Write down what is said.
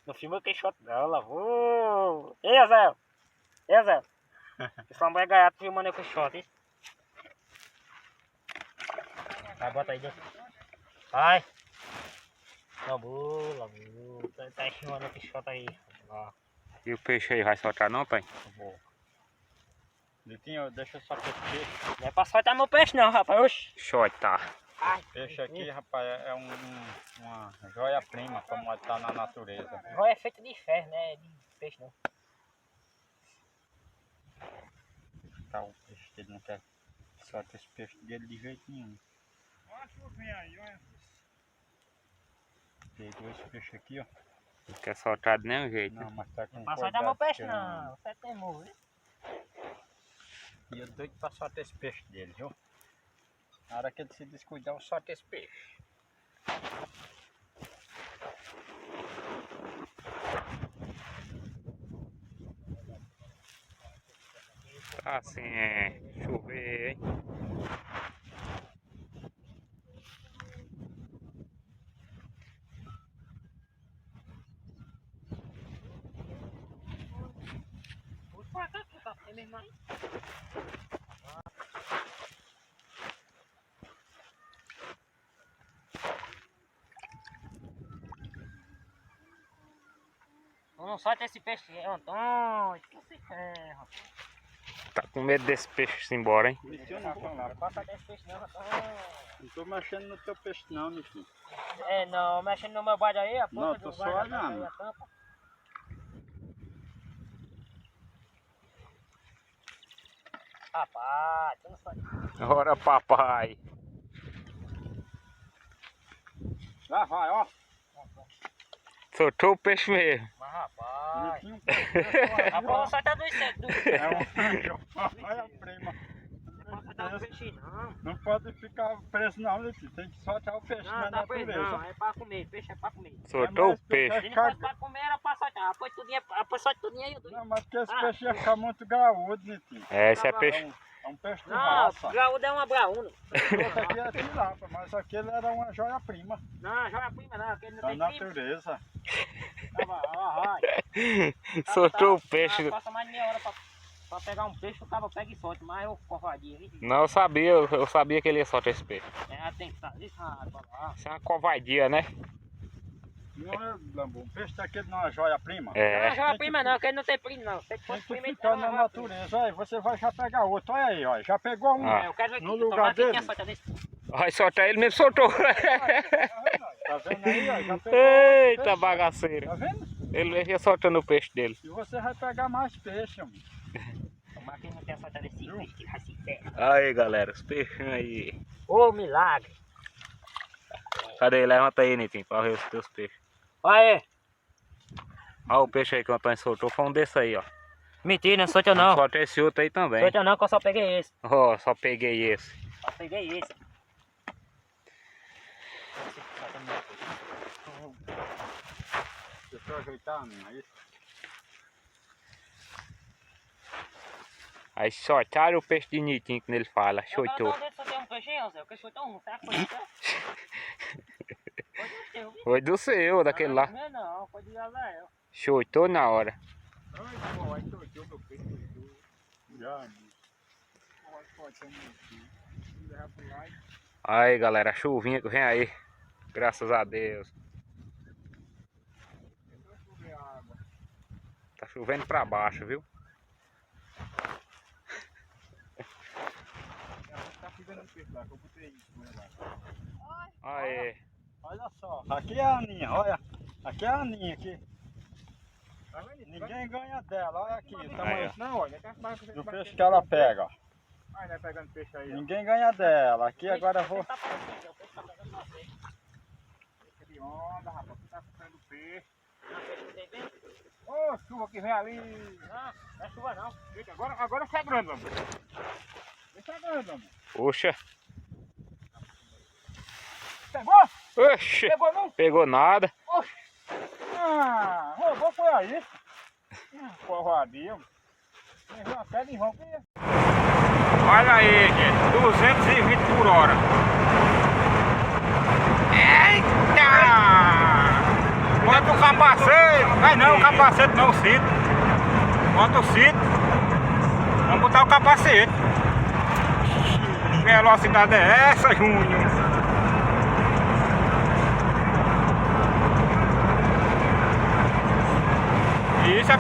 Não filma o queixote dela. Ei, Azel. Ei, Azel. Essa mulher gaiata filmando o queixote, hein? Vai, bota aí dentro. Vai. Labu. Tá filmando o queixote aí. Lá. E o peixe aí vai soltar não, pai? Vou. Litinho, deixa eu só ter peixe. Não é pra soltar meu peixe não, rapaz. Oxi. Soltar. Ai, Peixe aqui, rapaz, é uma joia-prima, como está na natureza. Joia é feito de ferro, né? De peixe não. Tá, o peixe ele não quer soltar esse peixe dele de jeito nenhum. Olha a chuvinha aí, olha. Pegou esse peixe aqui, ó. Não quer soltar de nenhum jeito. Não, mas tá com Não é pra cuidado, soltar meu peixe porque não. Você é teimoso, viu? E eu doido pra soltar esse peixe dele, viu? Na hora que ele se descuidar, eu solto esse peixe. Tá assim, chover, hein? Puxa pra cá, que tá mesmo aí. Não solta esse peixe, Antônio. Que você quer, rapaz? Tá com medo desse peixe ir embora, hein? Litinho, não vou lá. Não pode soltar esse peixe não, Antônio. Não tô mexendo no teu peixe não, Litinho. É, não, mexendo no meu bode aí, a ponta Não, do tô só guarda tá olhando. aí, a tampa. Rapaz, tu não sabe. Ora, papai. Lá vai, ó. Soltou o peixe mesmo. Mas rapaz. Litinho, Rapaz, só tá do é uma joia-prima. Não pode soltar o peixe não. Não pode ficar preso não, Litinho. Tem que soltar o peixe Não, na tá preso natureza. não, é pra comer, peixe é pra comer. Soltou o mas peixe. Se não fosse pra comer, era pra soltar. Após solta tudinho aí, eu doido. Não, mas porque esse peixe ia ficar muito graúdo, Litinho. É, esse é peixe. É um peixe de Não, raça. graúdo é uma braúna. Esse aqui é tilapa, mas aquele era uma joia-prima Não, joga prima não, aquele não da tem prima. natureza. Soltou o peixe. Passa mais de meia hora pra pegar um peixe, o cabo pega e solta, mas eu covardia, viu? Não, eu sabia que ele ia soltar esse peixe. É, tem que estar isso, lá. Isso é uma covardia, né? Não é, Lambu, um peixe daquele não é joia-prima. Não, É. joga prima não, aquele não tem prima não. Se Tem fosse que prima, ficar então na joga natureza. Aí você vai já pegar outro. Olha aí, ó. Já pegou um. Ah. Eu quero ver No aqui, lugar tomara que dele? tenha solta desse. Vai soltar ele mesmo, soltou. Tá vendo aí, ó? Já pegou Eita peixe. bagaceira. Tá vendo? Ele ia soltando o peixe dele. E você vai pegar mais peixe, amor. Tomara que não tenha solta desse peixe, que vai se ferrar. Aí, galera, os peixes aí. Ô, milagre. Cadê? Levanta aí, Nitinho, pra ver os teus peixes. Olha aí. Olha o peixe aí que o Antônio soltou, foi um desse aí, ó. Mentira, não solta não. Solta esse outro aí também. Solta não, que eu só peguei esse. Ó, só peguei esse. Só peguei esse. Deixa eu ajeitar, menina. Aí. Aí soltaram o peixe de Nitinho, que ele fala, soltou. Só tem um peixe aí, Zé. O que soltou um, será que foi do seu? Foi do seu, viu? Foi do seu, daquele lá. Não, não, foi de Gabriel. Soltou na hora. Ai, pô, aí torceu meu peixe. Já, Aí, galera, a chuvinha que vem aí. Graças a Deus. Tá chovendo pra baixo, viu? Tá pegando o peixe lá, que eu botei isso. Aí. Olha só, aqui é a Aninha, olha. Aqui é a Aninha aqui. Ninguém ganha dela, olha aqui. O tamanho Não, olha, do peixe que ela pega. Ó. Ai, né, pegando peixe aí, ó. Ninguém ganha dela. Aqui agora eu vou. Peixe de onda, rapaz. Tu tá ficando peixe. Ô, chuva que vem ali. Não, não é chuva não. Eita, agora sai grande, amor. Sai grande, amor. Poxa. Pegou? Oxe. Pegou não? Pegou nada. Ah, roubou foi aí. Covardia. Levou a pedra em vão. Olha aí, gente. 220 por hora. Eita! Bota o capacete! Vai não, o capacete não, o cinto. Bota o cinto. Vamos botar o capacete. Que velocidade é essa, Júnior?